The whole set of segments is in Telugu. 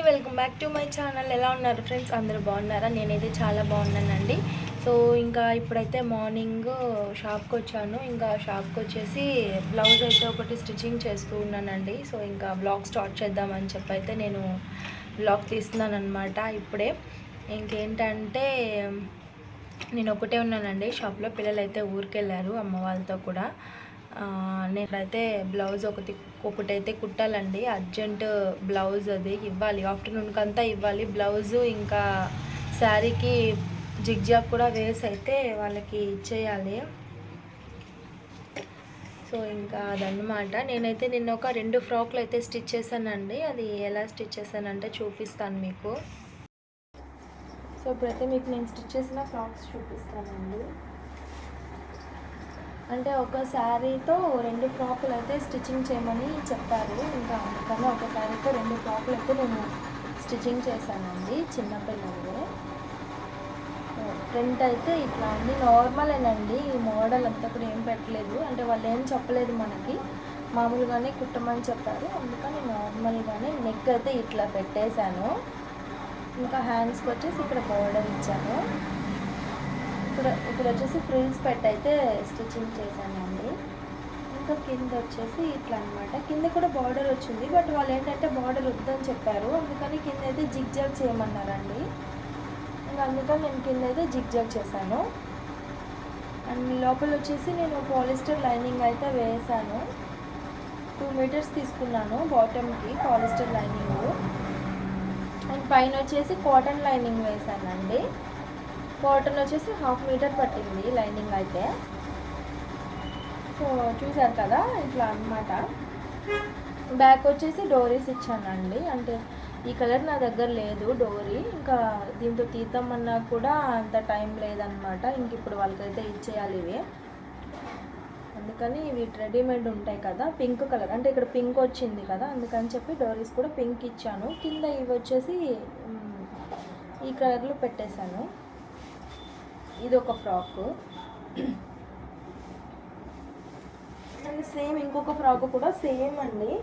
Welcome back to my channel. ఎలా ఉన్నారు ఫ్రెండ్స్? అందరూ బాగున్నారా? నేనైతే చాలా బాగున్నానండి. సో ఇంకా ఇప్పుడైతే మార్నింగ్ షాప్కి వచ్చాను. ఇంకా షాప్కి వచ్చేసి బ్లౌజ్ అయితే ఒకటి స్టిచ్చింగ్ చేస్తూ ఉన్నానండి. సో ఇంకా బ్లాగ్ స్టార్ట్ చేద్దామని చెప్పి అయితే నేను బ్లాగ్ తీస్తున్నాను అనమాట ఇప్పుడే. ఇంకేంటంటే నేను ఒకటే ఉన్నానండి షాప్లో. పిల్లలు అయితే ఊరికెళ్ళారు అమ్మ వాళ్ళతో కూడా. నేనైతే బ్లౌజ్ ఒకటైతే కుట్టాలండి. అర్జెంట్ బ్లౌజ్ అది ఇవ్వాలి, ఆఫ్టర్నూన్కి అంతా ఇవ్వాలి బ్లౌజు. ఇంకా శారీకి జిగ్జాగ్ కూడా వేసి అయితే వాళ్ళకి ఇచ్చేయాలి. సో ఇంకా అదన్నమాట. నేనైతే నిన్న ఒక 2 ఫ్రాక్లు అయితే స్టిచ్ చేశానండి. అది ఎలా స్టిచ్ చేశానంటే చూపిస్తాను మీకు. సో ఇప్పుడైతే మీకు నేను స్టిచ్ చేసిన ఫ్రాక్స్ చూపిస్తానండి. అంటే ఒక శారీతో 2 ఫ్రాకులు అయితే స్టిచ్చింగ్ చేయమని చెప్పారు. ఇంకా అందుకని ఒక శారీతో 2 ఫ్రాకులు అయితే నేను స్టిచ్చింగ్ చేశానండి. చిన్నపిల్లలు ఫ్రంట్ అయితే ఇట్లా ఉంది, నార్మలేనండి. ఈ మోడల్ అంతా కూడా ఏం పెట్టలేదు, అంటే వాళ్ళు ఏం చెప్పలేదు మనకి, మామూలుగానే కుట్టమని చెప్పారు. అందుకని నార్మల్గానే నెక్ అయితే ఇట్లా పెట్టేశాను. ఇంకా హ్యాండ్స్కి వచ్చేసి ఇక్కడ బోర్డర్ ఇచ్చాను. ఇప్పుడు వచ్చేసి ఫ్రిల్స్ పెట్టి అయితే స్టిచ్చింగ్ చేశానండి. ఇంకా కింద వచ్చేసి ఇట్లా అనమాట. కింద కూడా బార్డర్ వచ్చింది, బట్ వాళ్ళు ఏంటంటే బార్డర్ వద్దని చెప్పారు. అందుకని కింద అయితే జిగ్జాగ్ చేయమన్నారండి. ఇంకా అందుకని నేను కింద అయితే జిగ్జాగ్ చేశాను. అండ్ లోపల వచ్చేసి నేను పాలిస్టర్ లైనింగ్ అయితే వేసాను. 2 మీటర్స్ తీసుకున్నాను బాటమ్కి పాలిస్టర్ లైనింగ్. అండ్ పైన వచ్చేసి కాటన్ లైనింగ్ వేసానండి. కాటన్ వచ్చేసి 1/2 మీటర్ పట్టింది లైనింగ్ అయితే. సో చూసారు కదా, ఇట్లా అనమాట. బ్యాక్ వచ్చేసి డోరీస్ ఇచ్చానండి. అంటే ఈ కలర్ నా దగ్గర లేదు డోరీ, ఇంకా దీంతో తీద్దామన్నా కూడా అంత టైం లేదనమాట. ఇంక ఇప్పుడు వాళ్ళకైతే ఇచ్చేయాలి ఇవి. అందుకని ఇవి రెడీమేడ్ ఉంటాయి కదా, పింక్ కలర్, అంటే ఇక్కడ పింక్ వచ్చింది కదా, అందుకని చెప్పి డోరీస్ కూడా పింక్ ఇచ్చాను. కింద ఇవి వచ్చేసి ఈ కలర్లో పెట్టేశాను. ఇది ఒక ఫ్రాక్. అండ్ సేమ్ ఇంకొక ఫ్రాక్ కూడా సేమ్ అండి.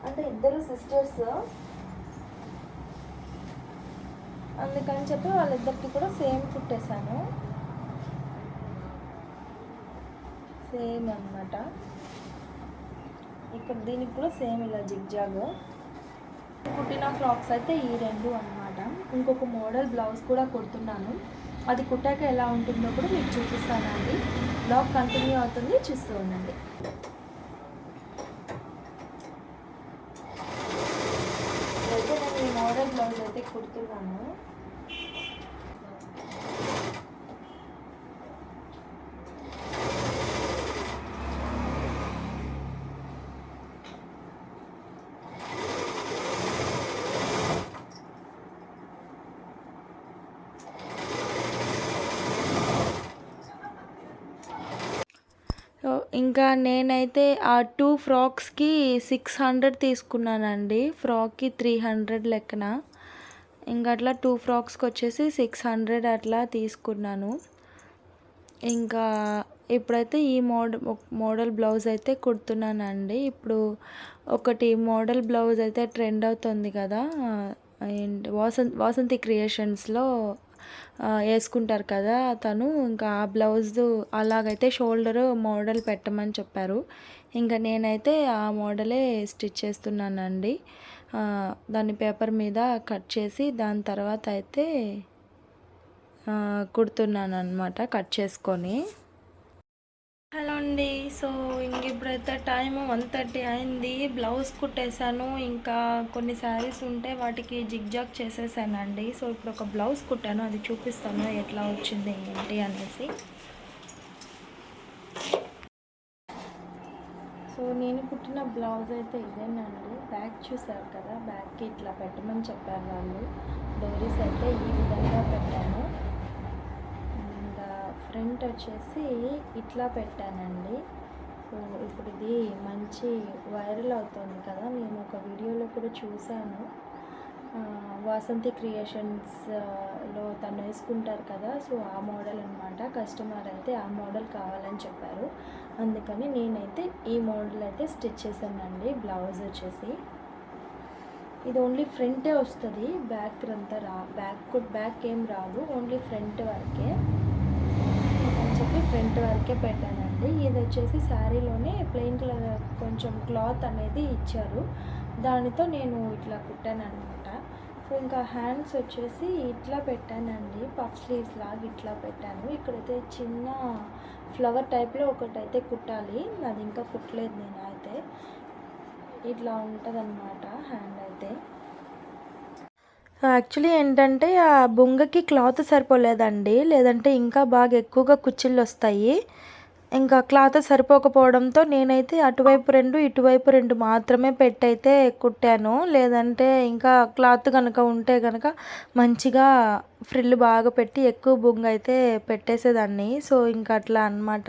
అంటే ఇద్దరు సిస్టర్స్, అందుకని చెప్పి వాళ్ళిద్దరికి కూడా సేమ్ కుట్టేశాను. సేమ్ అన్నమాట. ఇక్కడ దీనికి కూడా సేమ్ ఇలా జిగ్జాగ్. కుట్టిన ఫ్రాక్స్ అయితే ఈ 2 అన్నమాట. ఇంకొక మోడల్ బ్లౌజ్ కూడా కుడుతున్నాను. అది కుట్టాక ఎలా ఉంటుందో కూడా మీకు చూపిస్తానండి. బ్లాగ్ కంటిన్యూ అవుతుంది, చూస్తూ ఉండండి. అయితే నేను ఈ మోడల్ బ్లౌజ్ అయితే కుడుతున్నాను. ఇంకా నేనైతే ఆ 2 ఫ్రాక్స్కి 600 తీసుకున్నానండి. ఫ్రాక్కి 300 లెక్కన. ఇంకా అట్లా 2 ఫ్రాక్స్కి వచ్చేసి 600 అట్లా తీసుకున్నాను. ఇంకా ఇప్పుడైతే ఈ మోడల్ బ్లౌజ్ అయితే కుడుతున్నానండి. ఇప్పుడు ఒకటి మోడల్ బ్లౌజ్ అయితే ట్రెండ్ అవుతుంది కదా, అండ్ వాసంతి క్రియేషన్స్లో వేసుకుంటారు కదా తను. ఇంకా ఆ బ్లౌజ్ అలాగైతే షోల్డర్ మోడల్ పెట్టమని చెప్పారు. ఇంకా నేనైతే ఆ మోడలే స్టిచ్ చేస్తున్నానండి. దాన్ని పేపర్ మీద కట్ చేసి దాని తర్వాత అయితే కుడుతున్నాను అనమాట, కట్ చేసుకొని. హలో అండి. సో ఇంక ఇప్పుడైతే టైం 1:30 అయింది. బ్లౌజ్ కుట్టేశాను. ఇంకా కొన్ని శారీస్ ఉంటే వాటికి జిగ్జాగ్ చేసేసానండి. సో ఇప్పుడు ఒక బ్లౌజ్ కుట్టాను, అది చూపిస్తాను ఎట్లా వచ్చింది ఏంటి అనేసి. సో నేను కుట్టిన బ్లౌజ్ అయితే ఇదేనండి. బ్యాక్ చూసారు కదా, బ్యాక్కి ఇట్లా పెట్టమని చెప్పారు వాళ్ళు. డోరీస్ అయితే ఈ విధంగా పెట్టాను. ఫ్రంట్ వచ్చేసి ఇట్లా పెట్టానండి. సో ఇప్పుడు ఇది మంచి వైరల్ అవుతుంది కదా, నేను ఒక వీడియోలో కూడా చూశాను. వాసంతి క్రియేషన్స్లో తను వేసుకుంటారు కదా, సో ఆ మోడల్ అనమాట. కస్టమర్ అయితే ఆ మోడల్ కావాలని చెప్పారు, అందుకని నేనైతే ఈ మోడల్ అయితే స్టిచ్ చేశానండి. బ్లౌజ్ వచ్చేసి ఇది ఓన్లీ ఫ్రంటే వస్తుంది, బ్యాక్ అంతా బ్యాక్ ఏం రాదు, ఓన్లీ ఫ్రంట్ వరకే అని చెప్పి ఫ్రంట్ వరకే పెట్టానండి. ఇది వచ్చేసి శారీలోనే ప్లెయిన్ కలర్ కొంచెం క్లాత్ అనేది ఇచ్చారు, దానితో నేను ఇట్లా కుట్టాను అనమాట. సో ఇంకా హ్యాండ్స్ వచ్చేసి ఇట్లా పెట్టానండి, పఫ్ స్లీవ్స్ లాగా ఇట్లా పెట్టాను. ఇక్కడైతే చిన్న ఫ్లవర్ టైప్లో ఒకటైతే కుట్టాలి, అది ఇంకా కుట్టలేదు నేను అయితే. ఇట్లా ఉంటుంది అనమాట హ్యాండ్ అయితే. యాక్చువల్లీ ఏంటంటే ఆ బొంగకి క్లాత్ సరిపోలేదండి, లేదంటే ఇంకా బాగా ఎక్కువగా కుచ్చిళ్ళు వస్తాయి. ఇంకా క్లాత్ సరిపోకపోవడంతో నేనైతే అటువైపు 2 ఇటువైపు 2 మాత్రమే పెట్టయితే కుట్టాను. లేదంటే ఇంకా క్లాత్ కనుక ఉంటే కనుక మంచిగా ఫ్రిల్ బాగా పెట్టి ఎక్కువ బొంగ అయితే పెట్టేసేదాన్ని. సో ఇంకా అట్లా అనమాట.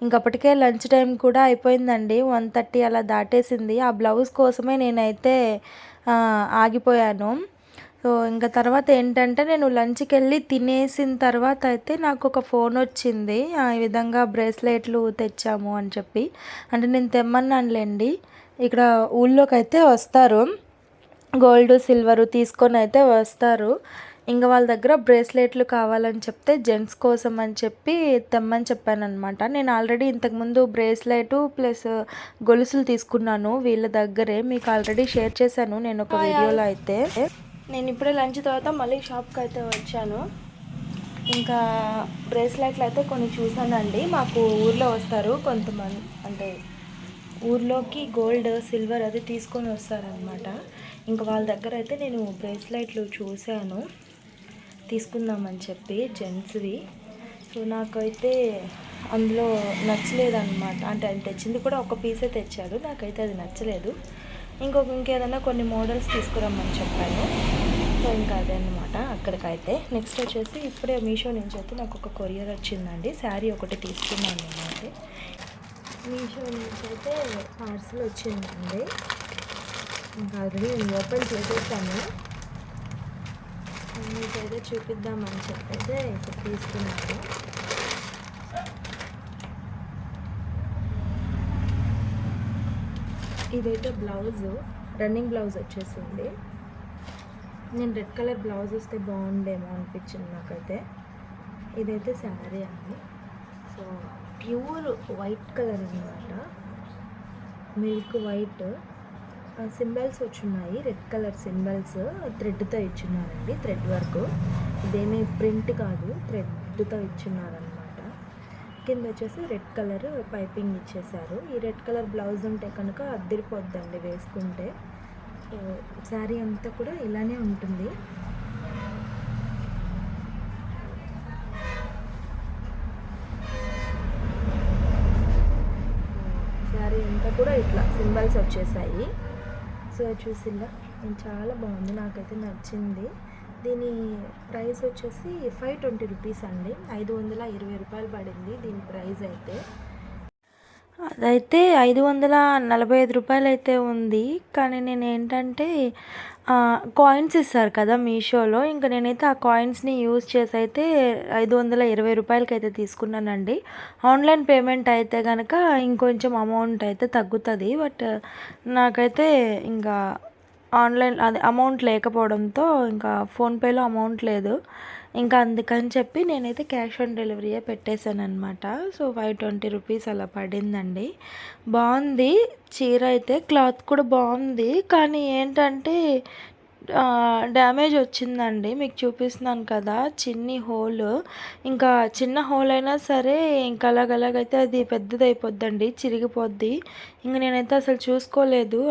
ఇంకప్పటికే లంచ్ టైం కూడా అయిపోయిందండి, 1:30 అలా దాటేసింది. ఆ బ్లౌజ్ కోసమే నేనైతే ఆగిపోయాను. సో ఇంకా తర్వాత ఏంటంటే నేను లంచ్కి వెళ్ళి తినేసిన తర్వాత అయితే నాకు ఒక ఫోన్ వచ్చింది, ఈ విధంగా బ్రేస్లెట్లు తెచ్చాము అని చెప్పి. అంటే నేను తెమ్మన్నానులేండి, ఇక్కడ ఊళ్ళోకి అయితే వస్తారు, గోల్డ్ సిల్వరు తీసుకొని అయితే వస్తారు. ఇంకా వాళ్ళ దగ్గర బ్రేస్లెట్లు కావాలని చెప్తే జెంట్స్ కోసం అని చెప్పి తెమ్మని చెప్పాను అనమాట. నేను ఆల్రెడీ ఇంతకుముందు బ్రేస్లెట్ ప్లస్ గొలుసులు తీసుకున్నాను వీళ్ళ దగ్గరే, మీకు ఆల్రెడీ షేర్ చేశాను నేను ఒక వీడియోలో అయితే. నేను ఇప్పుడే లంచ్ తర్వాత మళ్ళీ షాప్కి అయితే వచ్చాను. ఇంకా బ్రేస్లెట్లు అయితే కొన్ని చూసానండి, మాకు ఊర్లో వస్తారు కొంతమంది, అంటే ఊర్లోకి గోల్డ్ సిల్వర్ అది తీసుకొని వస్తారనమాట. ఇంకా వాళ్ళ దగ్గర అయితే నేను బ్రేస్లెట్లు చూశాను తీసుకుందామని చెప్పి, జెంట్స్వి. సో నాకైతే అందులో నచ్చలేదన్నమాట, అంటే అది తెచ్చింది కూడా ఒక పీసే తెచ్చాడు, నాకైతే అది నచ్చలేదు. ఇంకేదైనా కొన్ని మోడల్స్ తీసుకురమ్మని చెప్పాను. సో ఇంకా అదే అనమాట అక్కడికైతే. నెక్స్ట్ వచ్చేసి ఇప్పుడే మీషో నుంచి అయితే నాకు ఒక కొరియర్ వచ్చిందండి, శారీ ఒకటి తీసుకున్నాను నేనైతే. మీషో నుంచి అయితే పార్సల్ వచ్చిందండి, ఇంకా ఆల్రెడీ నేను ఓపెన్ చేసేసాను, మీకైతే చూపిద్దామని చెప్పైతే ఇప్పుడు తీసుకున్నాను. ఇదైతే బ్లౌజు, రన్నింగ్ బ్లౌజ్ వచ్చేసింది. నేను రెడ్ కలర్ బ్లౌజ్ వస్తే బాగుండేమో అనిపించింది నాకైతే. ఇదైతే శారీ అండి, సో ప్యూర్ వైట్ కలర్ అనమాట, మిల్క్ వైట్. సింబల్స్ వచ్చున్నాయి, రెడ్ కలర్ సింబల్స్ థ్రెడ్తో ఇచ్చున్నారండి, థ్రెడ్ వర్క్. ఇదేమీ ప్రింట్ కాదు, థ్రెడ్తో ఇచ్చున్నారనమాట. కింద వచ్చేసి రెడ్ కలర్ పైపింగ్ ఇచ్చేసారు. ఈ రెడ్ కలర్ బ్లౌజ్ ఉంటే కనుక అద్దరిపోద్దండి వేసుకుంటే. శారీ అంతా కూడా ఇలానే ఉంటుంది. శారీ అంతా కూడా ఇట్లా సింబల్స్ వచ్చేసాయి. సో చూసిలా చాలా బాగుంది, నాకైతే నచ్చింది. దీని ప్రైస్ వచ్చేసి 520 రూపీస్ అండి, 520 రూపాయలు పడింది దీని ప్రైస్ అయితే. అదైతే 545 రూపాయలు అయితే ఉంది. కానీ నేను ఏంటంటే కాయిన్స్ ఇస్తారు కదా మీషోలో, ఇంకా నేనైతే ఆ కాయిన్స్ని యూజ్ చేసి అయితే 520 రూపాయలకి అయితే తీసుకున్నానండి. ఆన్లైన్ పేమెంట్ అయితే కనుక ఇంకొంచెం అమౌంట్ అయితే తగ్గుతుంది, బట్ నాకైతే ఇంకా ఆన్లైన్ అది అమౌంట్ లేకపోవడంతో ఇంకా ఫోన్పేలో అమౌంట్ లేదు, ఇంకా అందుకని చెప్పి నేనైతే క్యాష్ ఆన్ డెలివరీయే పెట్టేశాను అనమాట. సో 520 రూపీస్ అలా పడిందండి. బాగుంది చీర అయితే, క్లాత్ కూడా బాగుంది. కానీ ఏంటంటే డ్యామేజ్ వచ్చిందండి, మీకు చూపిస్తున్నాను కదా చిన్ని హోల్. ఇంకా చిన్న హోల్ అయినా సరే ఇంకా అలాగైతే అది పెద్దదైపోద్దండి, చిరిగిపోద్ది. ఇంక నేనైతే అసలు చూసుకోలేదు,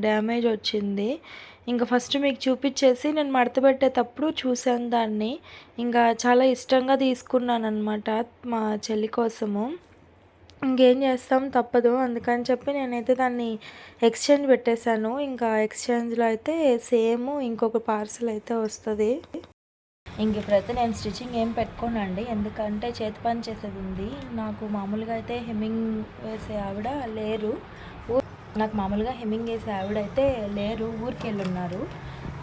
డ్యామేజ్ వచ్చింది. ఇంకా ఫస్ట్ మీకు చూపించేసి నేను మడత పెట్టేటప్పుడు చూశాను దాన్ని, ఇంకా చాలా ఇష్టంగా తీసుకున్నాను అనమాట మా చెల్లి కోసము. ఇంకేం చేస్తాం తప్పదు, అందుకని చెప్పి నేనైతే దాన్ని ఎక్స్చేంజ్ పెట్టేశాను. ఇంకా ఎక్స్చేంజ్లో అయితే సేమ్ ఇంకొక పార్సల్ అయితే వస్తుంది. ఇంక ఇప్పుడైతే నేను స్టిచ్చింగ్ ఏం పెట్టుకోనండి, ఎందుకంటే చేతి పని చేసేది ఉంది. నాకు మామూలుగా అయితే హెమ్మింగ్ వేసే ఆవిడ లేరు, నాకు మామూలుగా హెమ్మింగ్ వేసే ఆవిడైతే లేరు, ఊరికి వెళ్ళున్నారు.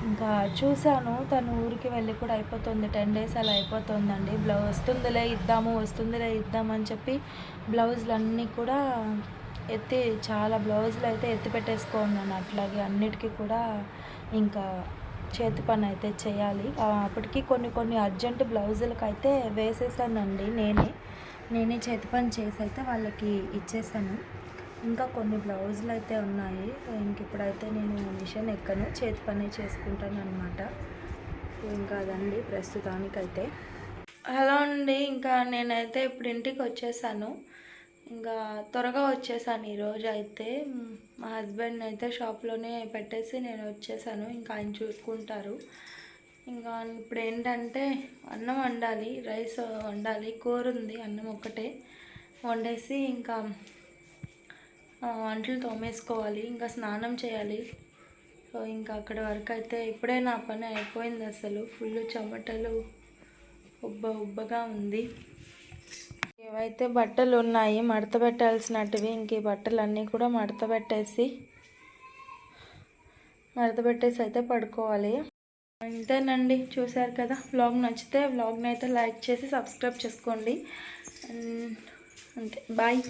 ఇంకా చూశాను తను ఊరికి వెళ్ళి కూడా అయిపోతుంది, 10 days అలా అయిపోతుందండి. వస్తుందిలే ఇద్దామని చెప్పి బ్లౌజులు అన్నీ కూడా చాలా బ్లౌజులు అయితే ఎత్తి పెట్టేసుకున్నాను, అట్లాగే అన్నిటికీ కూడా ఇంకా చేతి పని అయితే చేయాలి. అప్పటికి కొన్ని అర్జెంట్ బ్లౌజులకి అయితే వేసేసానండి. నేనే చేతి పని చేసి అయితే వాళ్ళకి ఇచ్చేసాను. ఇంకా కొన్ని బ్లౌజులు అయితే ఉన్నాయి. ఇంక ఇప్పుడైతే నేను మిషన్ ఎక్కను, చేతి పని చేసుకుంటాను అనమాట. ఇంకా అదండి ప్రస్తుతానికైతే. హలో అండి, ఇంకా నేనైతే ఇప్పుడు ఇంటికి వచ్చేసాను. ఇంకా త్వరగా వచ్చేసాను ఈరోజు అయితే. మా హస్బెండ్ అయితే షాప్లోనే పెట్టేసి నేను వచ్చేసాను. ఇంకా ఆయన చూసుకుంటారు. ఇంకా ఇప్పుడు ఏంటంటే అన్నం వండాలి, రైస్ వండాలి, కూర ఉంది, అన్నం ఒక్కటే వండేసి ఇంకా అంట్లు తోమేసుకోవాలి, ఇంకా స్నానం చేయాలి. సో ఇంకా అక్కడ వరకు అయితే ఇప్పుడే నా పని అయిపోయింది. అసలు ఫుల్ చెమటలు ఉబ్బగా ఉంది. ఏవైతే బట్టలు ఉన్నాయి మడత పెట్టాల్సినటివి, ఇంక ఈ బట్టలన్నీ కూడా మడత పెట్టేసి అయితే పడుకోవాలి. అంతేనండి, చూశారు కదా. వ్లాగ్ నచ్చితే వ్లాగ్ని అయితే లైక్ చేసి సబ్స్క్రైబ్ చేసుకోండి. అంతే, బాయ్.